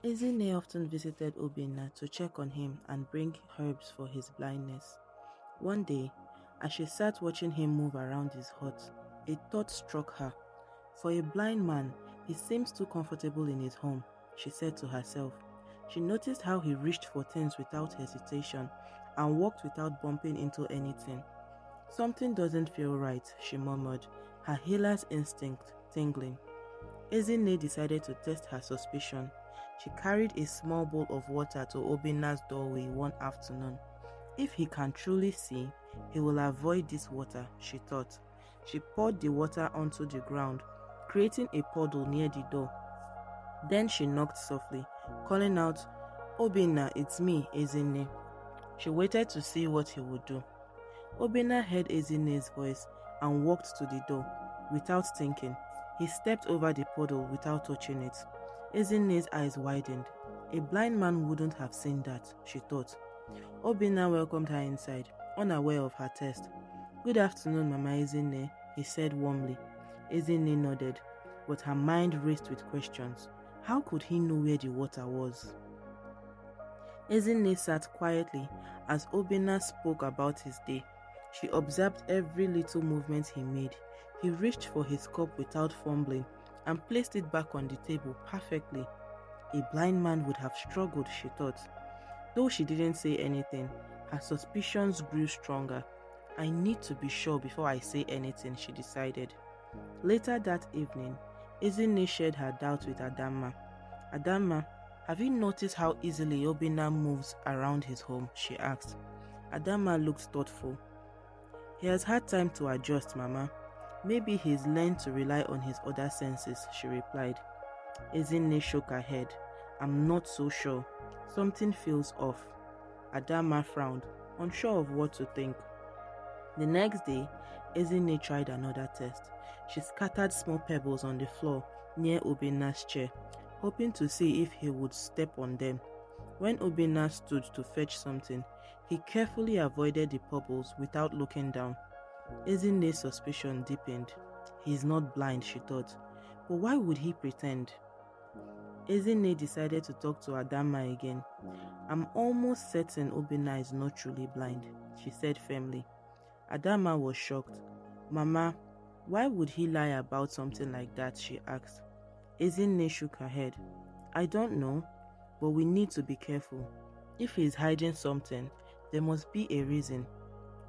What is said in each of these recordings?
Ezinne often visited Obinna to check on him and bring herbs for his blindness. One day, as she sat watching him move around his hut, a thought struck her. For a blind man, he seems too comfortable in his home, she said to herself. She noticed how he reached for things without hesitation and walked without bumping into anything. Something doesn't feel right, she murmured, her healer's instinct tingling. Ezinne decided to test her suspicion. She carried a small bowl of water to Obinna's doorway one afternoon. If he can truly see, he will avoid this water, she thought. She poured the water onto the ground, creating a puddle near the door. Then she knocked softly, calling out, Obinna, it's me, Ezinne. She waited to see what he would do. Obinna heard Ezinne's voice and walked to the door. Without thinking, he stepped over the puddle without touching it. Ezinne's eyes widened. A blind man wouldn't have seen that, she thought. Obinna welcomed her inside, unaware of her test. Good afternoon, Mama Ezinne, he said warmly. Ezinne nodded, but her mind raced with questions. How could he know where the water was? Ezinne sat quietly as Obinna spoke about his day. She observed every little movement he made. He reached for his cup without fumbling and placed it back on the table perfectly. A blind man would have struggled, she thought. Though she didn't say anything, her suspicions grew stronger. I need to be sure before I say anything, she decided. Later that evening, Ezinne shared her doubts with Adamma. Adamma, have you noticed how easily Obinna moves around his home? She asked. Adamma looked thoughtful. He has had time to adjust, Mama. Maybe he's learned to rely on his other senses, she replied. Ezinne shook her head. I'm not so sure. Something feels off. Adamma frowned, unsure of what to think. The next day, Ezinne tried another test. She scattered small pebbles on the floor near Obinna's chair, hoping to see if he would step on them. When Obinna stood to fetch something, he carefully avoided the pebbles without looking down. Ezinne's suspicion deepened. He's not blind, she thought. But why would he pretend? Ezinne decided to talk to Adamma again. I'm almost certain Obinna is not truly blind, she said firmly. Adamma was shocked. Mama, why would he lie about something like that? She asked. Ezinne shook her head. I don't know, but we need to be careful. If he's hiding something, there must be a reason.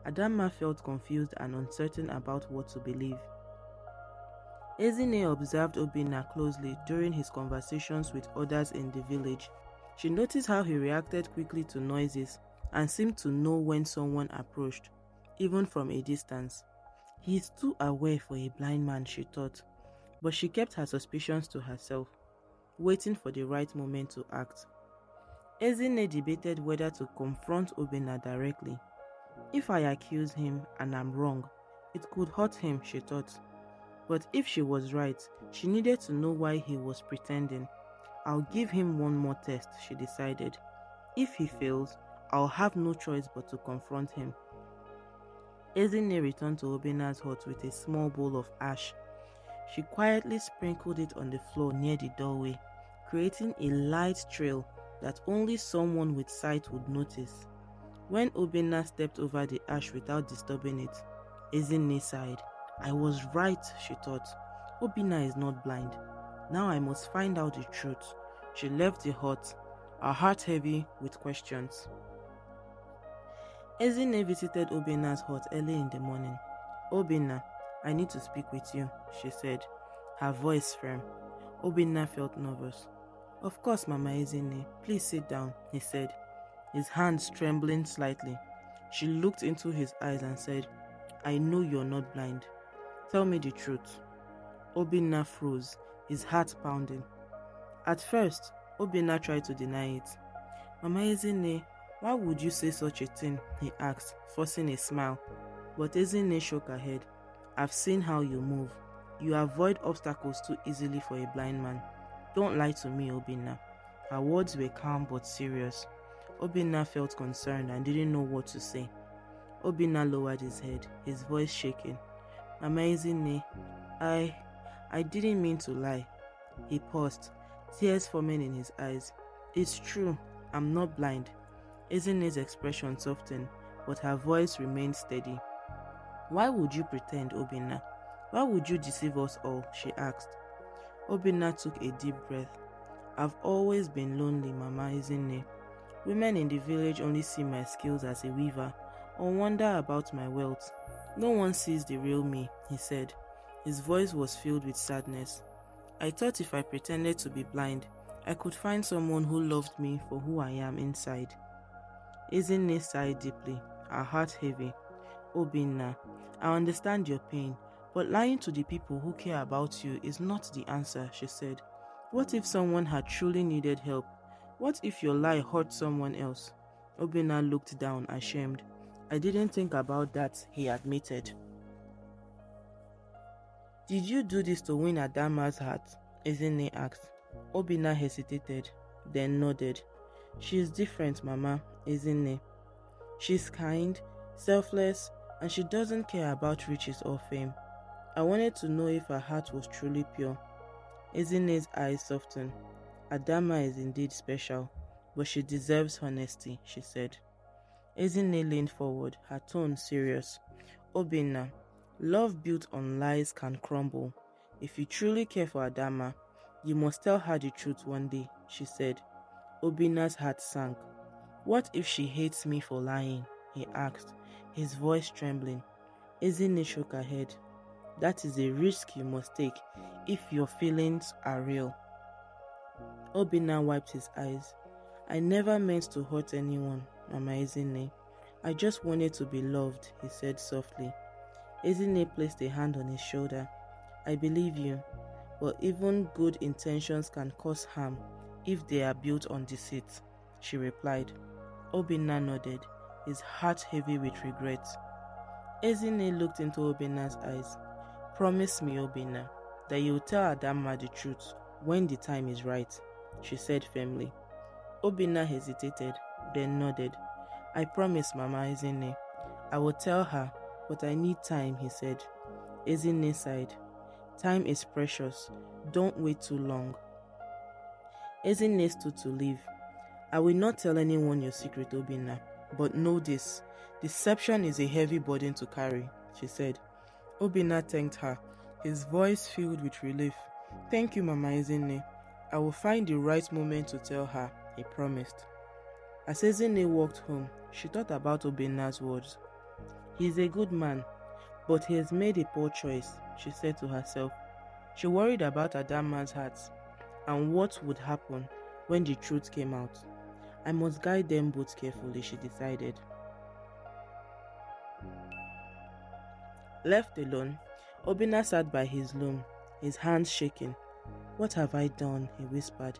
Adamma felt confused and uncertain about what to believe. Ezinne observed Obinna closely during his conversations with others in the village. She noticed how he reacted quickly to noises and seemed to know when someone approached, even from a distance. He is too aware for a blind man, she thought, but she kept her suspicions to herself, waiting for the right moment to act. Ezinne debated whether to confront Obinna directly. If I accuse him and I'm wrong, it could hurt him, she thought. But if she was right, she needed to know why he was pretending. I'll give him one more test, she decided. If he fails, I'll have no choice but to confront him. Ezinne returned to Obinna's hut with a small bowl of ash. She quietly sprinkled it on the floor near the doorway, creating a light trail that only someone with sight would notice. When Obinna stepped over the ash without disturbing it, Ezinne sighed. I was right, she thought. Obinna is not blind. Now I must find out the truth. She left the hut, her heart heavy with questions. Ezinne visited Obinna's hut early in the morning. Obinna, I need to speak with you, she said, her voice firm. Obinna felt nervous. Of course, Mama Ezinne, please sit down, he said, his hands trembling slightly. She looked into his eyes and said, I know you're not blind. Tell me the truth. Obinna froze, his heart pounding. At first, Obinna tried to deny it. Mama Ezinne, why would you say such a thing? He asked, forcing a smile. But Ezinne shook her head. I've seen how you move. You avoid obstacles too easily for a blind man. Don't lie to me, Obinna. Her words were calm but serious. Obinna felt concerned and didn't know what to say. Obinna lowered his head, his voice shaking. Mama Ezinne, I didn't mean to lie. He paused, tears forming in his eyes. It's true, I'm not blind. Ezinne's expression softened, but her voice remained steady. Why would you pretend, Obinna? Why would you deceive us all? She asked. Obinna took a deep breath. I've always been lonely, Mama Ezinne. Women in the village only see my skills as a weaver or wonder about my wealth. No one sees the real me, he said. His voice was filled with sadness. I thought if I pretended to be blind, I could find someone who loved me for who I am inside. Ezinne sighed deeply, her heart heavy. Obinna, I understand your pain, but lying to the people who care about you is not the answer, she said. What if someone had truly needed help? What if your lie hurt someone else? Obinna looked down, ashamed. I didn't think about that, he admitted. Did you do this to win Adamma's heart? Ezinne asked. Obinna hesitated, then nodded. She is different, Mama, Ezinne. She's kind, selfless, and she doesn't care about riches or fame. I wanted to know if her heart was truly pure. Ezinne's eyes softened. Adamma is indeed special, but she deserves honesty, she said. Ezinne leaned forward, her tone serious. Obinna, love built on lies can crumble. If you truly care for Adamma, you must tell her the truth one day, she said. Obinna's heart sank. What if she hates me for lying? He asked, his voice trembling. Ezinne shook her head. That is a risk you must take if your feelings are real. Obinna wiped his eyes. I never meant to hurt anyone, Mama Ezinne. I just wanted to be loved, he said softly. Ezinne placed a hand on his shoulder. I believe you, but even good intentions can cause harm if they are built on deceit, she replied. Obinna nodded, his heart heavy with regret. Ezinne looked into Obinna's eyes. Promise me, Obinna, that you will tell Adamma the truth when the time is right, she said firmly. Obinna hesitated, then nodded. I promise, Mama Ezinne. I will tell her, but I need time, he said. Ezinne sighed. Time is precious. Don't wait too long. Ezinne stood to leave. I will not tell anyone your secret, Obinna, but know this. Deception is a heavy burden to carry, she said. Obinna thanked her, his voice filled with relief. Thank you, Mama Ezinne. I will find the right moment to tell her, he promised. As Ezinne walked home, she thought about Obinna's words. He is a good man, but he has made a poor choice, she said to herself. She worried about Adamma's heart and what would happen when the truth came out. I must guide them both carefully, she decided. Left alone, Obinna sat by his loom, his hands shaking. What have I done? He whispered.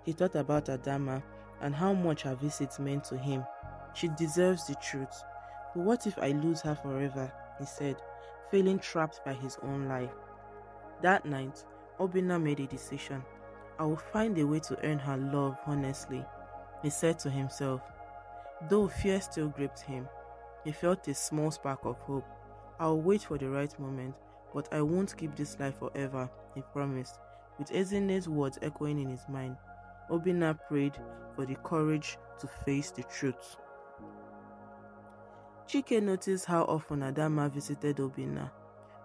He thought about Adamma and how much her visits meant to him. She deserves the truth. But what if I lose her forever? He said, feeling trapped by his own lie. That night, Obinna made a decision. I will find a way to earn her love honestly, he said to himself. Though fear still gripped him, he felt a small spark of hope. I'll wait for the right moment, but I won't keep this life forever, he promised. With Ezinne's words echoing in his mind, Obinna prayed for the courage to face the truth. Chike noticed how often Adamma visited Obinna.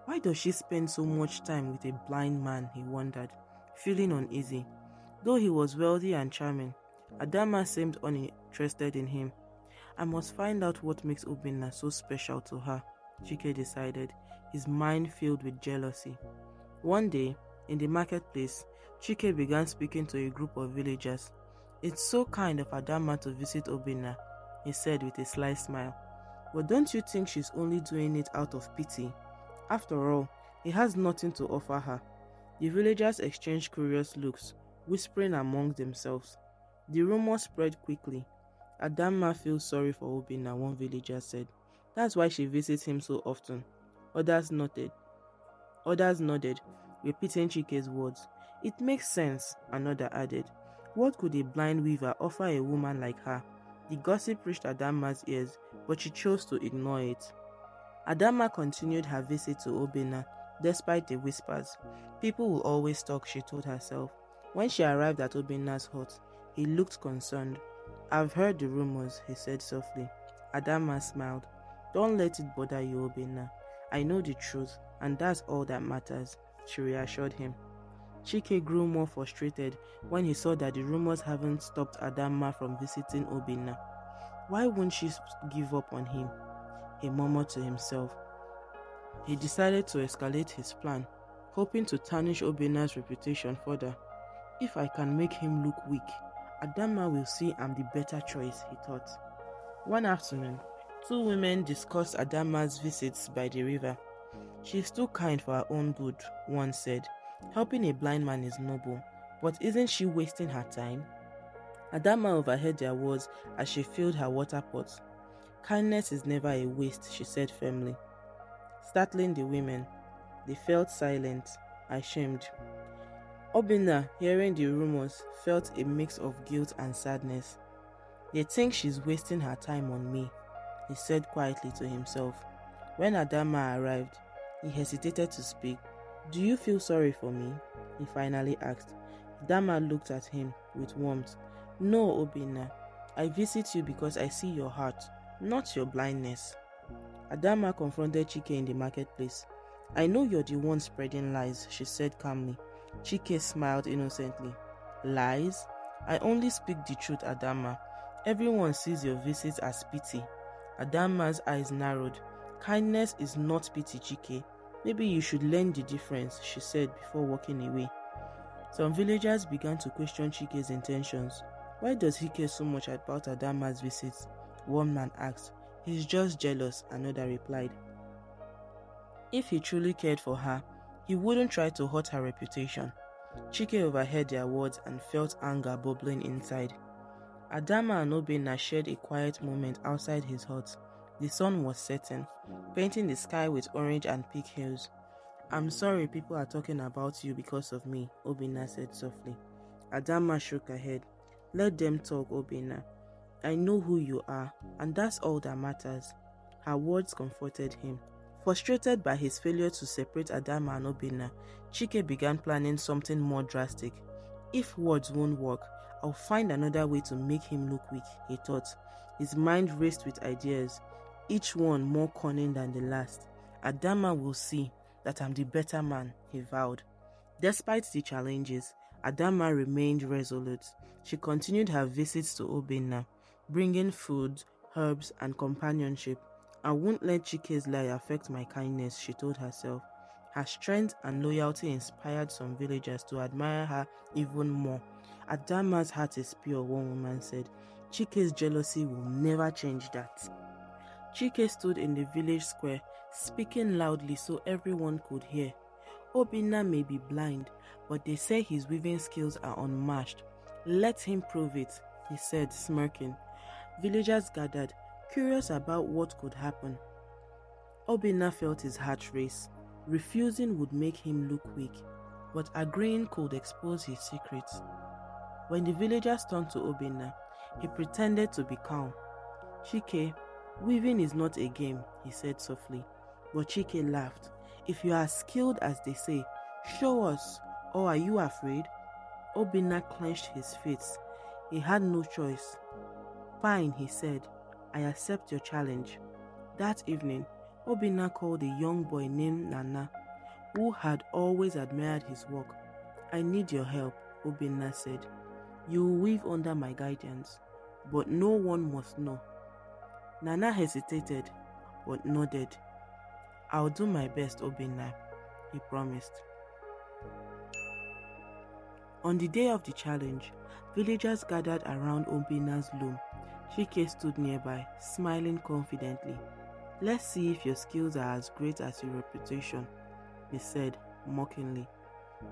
Why does she spend so much time with a blind man, he wondered, feeling uneasy. Though he was wealthy and charming, Adamma seemed uninterested in him. I must find out what makes Obinna so special to her, Chike decided, his mind filled with jealousy. One day, in the marketplace, Chike began speaking to a group of villagers. It's so kind of Adamma to visit Obinna, he said with a sly smile. But don't you think she's only doing it out of pity? After all, he has nothing to offer her. The villagers exchanged curious looks, whispering among themselves. The rumor spread quickly. Adamma feels sorry for Obinna, one villager said. That's why she visits him so often. Others nodded, repeating Chike's words. It makes sense, another added. What could a blind weaver offer a woman like her? The gossip reached Adamma's ears, but she chose to ignore it. Adamma continued her visit to Obinna, despite the whispers. People will always talk, she told herself. When she arrived at Obinna's hut, He looked concerned. I've heard the rumors, he said softly. Adamma smiled. Don't let it bother you, Obinna. I know the truth, and that's all that matters, she reassured him. Chike grew more frustrated when he saw that the rumors haven't stopped Adamma from visiting Obinna. Why won't she give up on him? He murmured to himself. He decided to escalate his plan, hoping to tarnish Obinna's reputation further. If I can make him look weak, Adamma will see I'm the better choice, he thought. One afternoon, two women discussed Adamma's visits by the river. She's too kind for her own good, one said. Helping a blind man is noble, but isn't she wasting her time? Adamma overheard their words as she filled her water pot. Kindness is never a waste, she said firmly. Startling the women, they felt silent, ashamed. Obinna, hearing the rumors, felt a mix of guilt and sadness. They think she's wasting her time on me, he said quietly to himself. When Adamma arrived, he hesitated to speak. Do you feel sorry for me? He finally asked. Adamma looked at him with warmth. No, Obinna. I visit you because I see your heart, not your blindness. Adamma confronted Chike in the marketplace. I know you're the one spreading lies, she said calmly. Chike smiled innocently. Lies? I only speak the truth, Adamma. Everyone sees your visits as pity. Adamma's eyes narrowed. Kindness is not pity, Chike. Maybe you should learn the difference, she said before walking away. Some villagers began to question Chike's intentions. Why does he care so much about Adamma's visits? One man asked. He's just jealous, another replied. If he truly cared for her, he wouldn't try to hurt her reputation. Chike overheard their words and felt anger bubbling inside. Adamma and Obinna shared a quiet moment outside his hut. The sun was setting, painting the sky with orange and pink hues. I'm sorry people are talking about you because of me, Obinna said softly. Adamma shook her head. Let them talk, Obinna. I know who you are, and that's all that matters. Her words comforted him. Frustrated by his failure to separate Adamma and Obinna, Chike began planning something more drastic. If words won't work, I'll find another way to make him look weak, he thought. His mind raced with ideas, each one more cunning than the last. Adamma will see that I'm the better man, he vowed. Despite the challenges, Adamma remained resolute. She continued her visits to Obinna, bringing food, herbs, and companionship. I won't let Chike's lie affect my kindness, she told herself. Her strength and loyalty inspired some villagers to admire her even more. Adamma's heart is pure, one woman said. Chike's jealousy will never change that. Chike stood in the village square, speaking loudly so everyone could hear. Obinna may be blind, but they say his weaving skills are unmatched. Let him prove it, he said, smirking. Villagers gathered, curious about what could happen. Obinna felt his heart race. Refusing would make him look weak, but agreeing could expose his secrets. When the villagers turned to Obinna, he pretended to be calm. Chike, weaving is not a game, he said softly. But Chike laughed. If you are skilled as they say, show us, or are you afraid? Obinna clenched his fists. He had no choice. Fine, he said. I accept your challenge. That evening, Obinna called a young boy named Nana, who had always admired his work. I need your help, Obinna said. You will weave under my guidance, but no one must know. Nana hesitated, but nodded. I'll do my best, Obinna, he promised. On the day of the challenge, villagers gathered around Obinna's loom. Chike stood nearby, smiling confidently. Let's see if your skills are as great as your reputation, he said mockingly.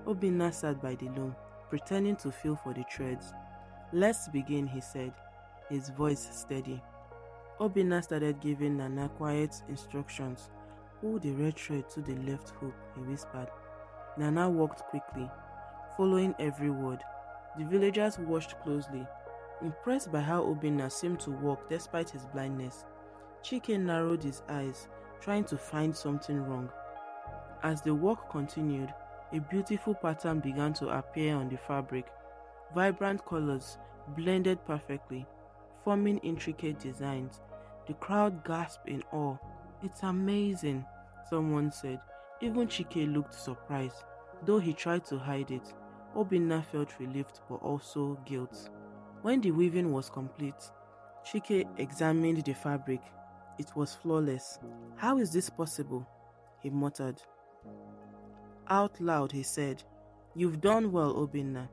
Obinna sat by the loom, pretending to feel for the threads. Let's begin, he said, his voice steady. Obinna started giving Nana quiet instructions. Pull the red thread to the left hook, he whispered. Nana walked quickly, following every word. The villagers watched closely, impressed by how Obinna seemed to walk despite his blindness. Chike narrowed his eyes, trying to find something wrong. As the work continued, a beautiful pattern began to appear on the fabric. Vibrant colors, blended perfectly, forming intricate designs. The crowd gasped in awe. "It's amazing," someone said. Even Chike looked surprised, though he tried to hide it. Obinna felt relieved but also guilt. When the weaving was complete, Chike examined the fabric. It was flawless. "How is this possible?" he muttered. Out loud he said, "You've done well, Obinna,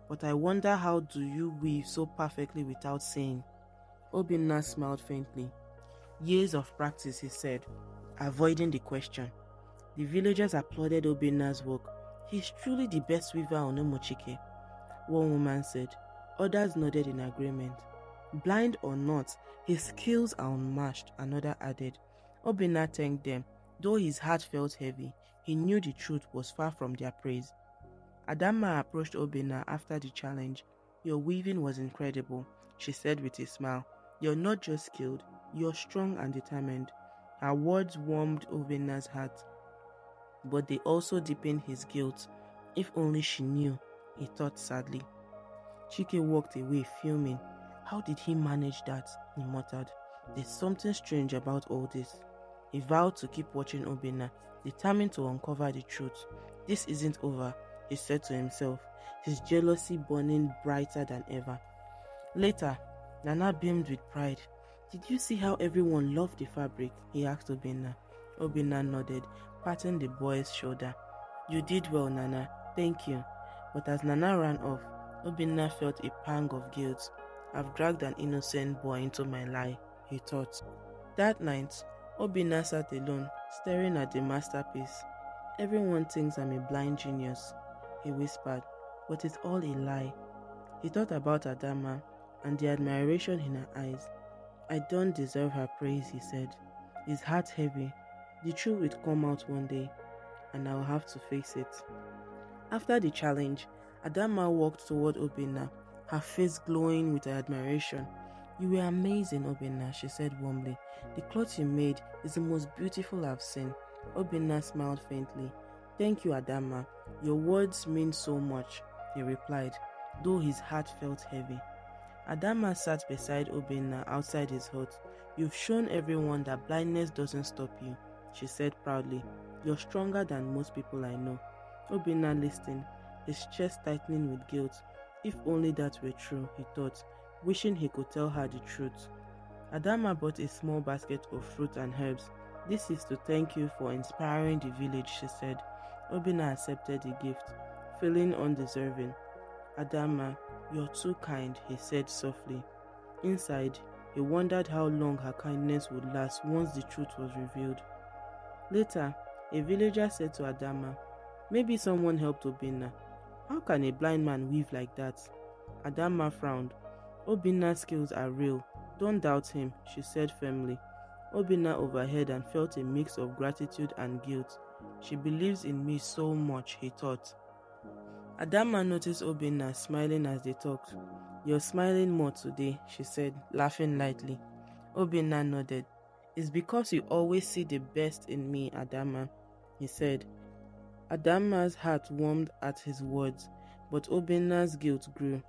but I wonder how do you weave so perfectly without seeing?" Obinna smiled faintly. "Years of practice," he said, avoiding the question. The villagers applauded Obinna's work. "He's truly the best weaver on Umucheke," one woman said. Others nodded in agreement. "Blind or not, his skills are unmatched," another added. Obinna thanked them. Though his heart felt heavy, he knew the truth was far from their praise. Adamma approached Obinna after the challenge. "Your weaving was incredible," she said with a smile. "You're not just skilled, you're strong and determined." Her words warmed Obinna's heart, but they also deepened his guilt. If only she knew, he thought sadly. Chike walked away fuming. "How did he manage that?" he muttered. "There's something strange about all this." He vowed to keep watching Obinna, determined to uncover the truth. "This isn't over," he said to himself, his jealousy burning brighter than ever. Later, Nana beamed with pride. "Did you see how everyone loved the fabric?" he asked Obinna. Obinna nodded, patting the boy's shoulder. "You did well, Nana. Thank you." But as Nana ran off, Obinna felt a pang of guilt. "I've dragged an innocent boy into my lie," he thought. That night, Obinna sat alone, staring at the masterpiece. "Everyone thinks I'm a blind genius," he whispered, "but it's all a lie." He thought about Adamma and the admiration in her eyes. "I don't deserve her praise," he said, his heart heavy. The truth would come out one day, and I'll have to face it. After the challenge, Adamma walked toward Obinna, her face glowing with admiration. "You were amazing, Obinna," she said warmly. "The cloth you made is the most beautiful I've seen." Obinna smiled faintly. "Thank you, Adamma. Your words mean so much," he replied, though his heart felt heavy. Adamma sat beside Obinna outside his hut. "You've shown everyone that blindness doesn't stop you," she said proudly. "You're stronger than most people I know." Obinna listened, his chest tightening with guilt. If only that were true, he thought, wishing he could tell her the truth. Adamma bought a small basket of fruit and herbs. "This is to thank you for inspiring the village," she said. Obinna accepted the gift, feeling undeserving. "Adamma, you're too kind," he said softly. Inside, he wondered how long her kindness would last once the truth was revealed. Later, a villager said to Adamma, "Maybe someone helped Obinna. How can a blind man weave like that?" Adamma frowned. "Obinna's skills are real. Don't doubt him," she said firmly. Obinna overheard and felt a mix of gratitude and guilt. "She believes in me so much," he thought. Adamma noticed Obinna smiling as they talked. "You're smiling more today," she said, laughing lightly. Obinna nodded. "It's because you always see the best in me, Adamma," he said. Adamma's heart warmed at his words, but Obinna's guilt grew.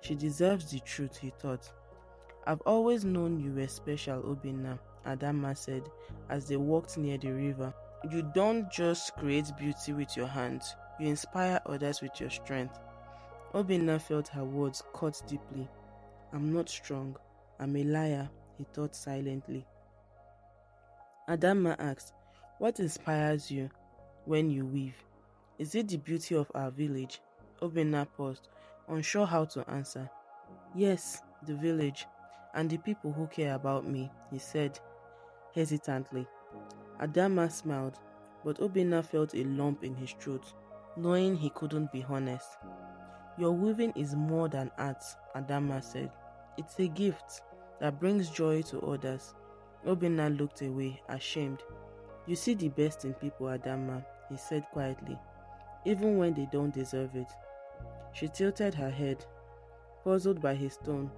"She deserves the truth," he thought. "I've always known you were special, Obinna," Adamma said as they walked near the river. "You don't just create beauty with your hands, you inspire others with your strength." Obinna felt her words cut deeply. "I'm not strong. I'm a liar," he thought silently. Adamma asked, "What inspires you when you weave? Is it the beauty of our village?" Obinna paused, unsure how to answer. "Yes, the village, and the people who care about me," he said hesitantly. Adamma smiled, but Obinna felt a lump in his throat, knowing he couldn't be honest. "Your weaving is more than art," Adamma said. "It's a gift that brings joy to others." Obinna looked away, ashamed. "You see the best in people, Adamma," he said quietly, "even when they don't deserve it." She tilted her head, puzzled by his tone,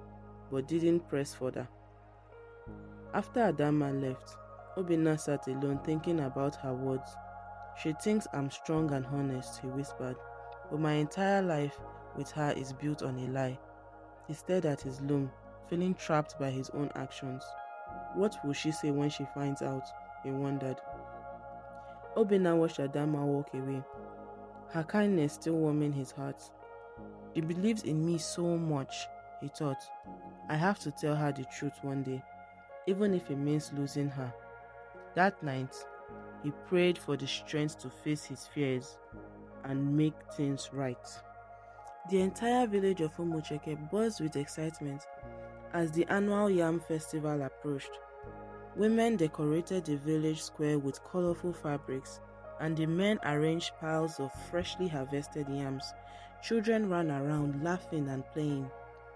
but didn't press further. After Adamma left, Obinna sat alone thinking about her words. "She thinks I'm strong and honest," he whispered, "but my entire life with her is built on a lie." He stared at his loom, feeling trapped by his own actions. What will she say when she finds out? He wondered. Obinna watched Adamma walk away, her kindness still warming his heart. She believes in me so much, he thought. I have to tell her the truth one day, even if it means losing her. That night, he prayed for the strength to face his fears and make things right. The entire village of Umucheke buzzed with excitement as the annual Yam Festival approached. Women decorated the village square with colorful fabrics, and the men arranged piles of freshly harvested yams. Children ran around laughing and playing.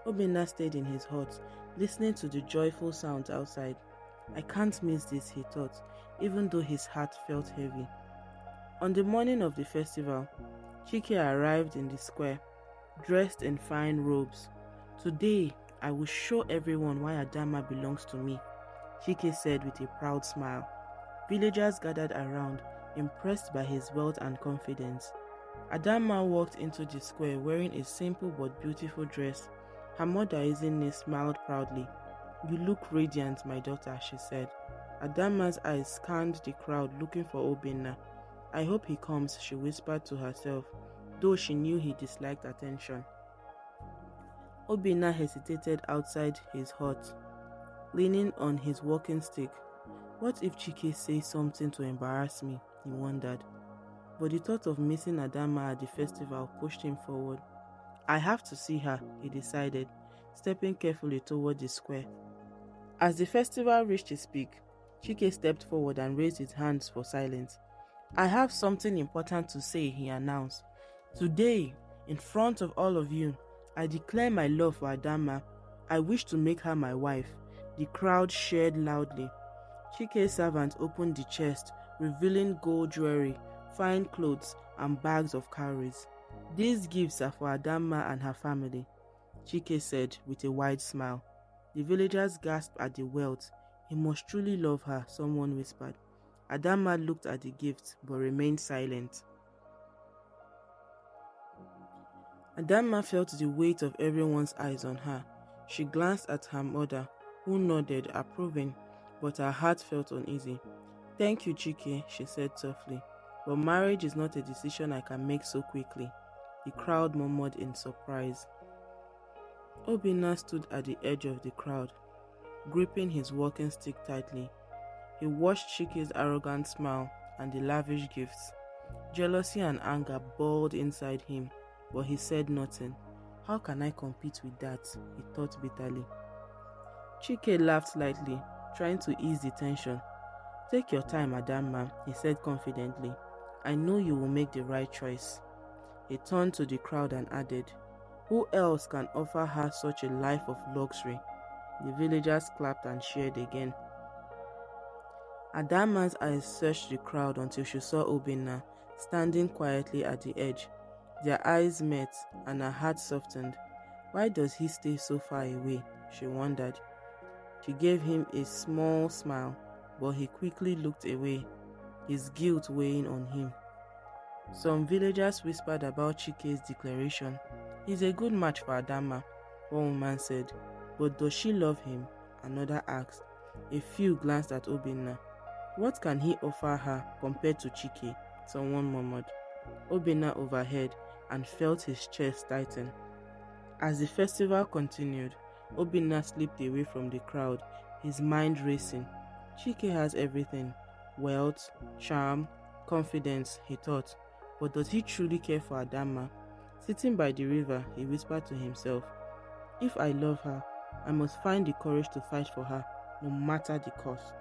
Obinna stayed in his hut, listening to the joyful sounds outside. I can't miss this, he thought, even though his heart felt heavy. On the morning of the festival, Chike arrived in the square, dressed in fine robes. Today, I will show everyone why Adamma belongs to me, Chike said with a proud smile. Villagers gathered around, impressed by his wealth and confidence. Adamma walked into the square wearing a simple but beautiful dress. Her mother Ezinne smiled proudly. You look radiant, my daughter, she said. Adamma's eyes scanned the crowd looking for Obinna. I hope he comes, she whispered to herself, though she knew he disliked attention. Obinna hesitated outside his hut, leaning on his walking stick. What if Chike says something to embarrass me? He wondered. But the thought of missing Adamma at the festival pushed him forward. I have to see her, he decided, stepping carefully toward the square. As the festival reached its peak, Chike stepped forward and raised his hands for silence. I have something important to say, he announced. Today, in front of all of you, I declare my love for Adamma. I wish to make her my wife. The crowd cheered loudly. Chike's servant opened the chest, revealing gold jewelry, fine clothes, and bags of cowries. These gifts are for Adamma and her family, Chike said with a wide smile. The villagers gasped at the wealth. He must truly love her, someone whispered. Adamma looked at the gifts but remained silent. Adamma felt the weight of everyone's eyes on her. She glanced at her mother, who nodded, approving, but her heart felt uneasy. Thank you, Chike, she said softly, but marriage is not a decision I can make so quickly. The crowd murmured in surprise. Obinna stood at the edge of the crowd, gripping his walking stick tightly. He watched Chike's arrogant smile and the lavish gifts. Jealousy and anger boiled inside him, but he said nothing. How can I compete with that? He thought bitterly. Chike laughed lightly, trying to ease the tension. Take your time, Adamma, he said confidently. I know you will make the right choice. He turned to the crowd and added, who else can offer her such a life of luxury? The villagers clapped and cheered again. Adamma's eyes searched the crowd until she saw Obinna standing quietly at the edge. Their eyes met and her heart softened. Why does he stay so far away? She wondered. She gave him a small smile, but he quickly looked away, his guilt weighing on him. Some villagers whispered about Chike's declaration. He's a good match for Adamma, one woman said. But does she love him? Another asked. A few glanced at Obinna. What can he offer her compared to Chike? Someone murmured. Obinna overheard and felt his chest tighten. As the festival continued, Obinna slipped away from the crowd, his mind racing. Chike has everything. Wealth, charm, confidence, he thought. But does he truly care for Adamma? Sitting by the river, he whispered to himself, if I love her, I must find the courage to fight for her, no matter the cost.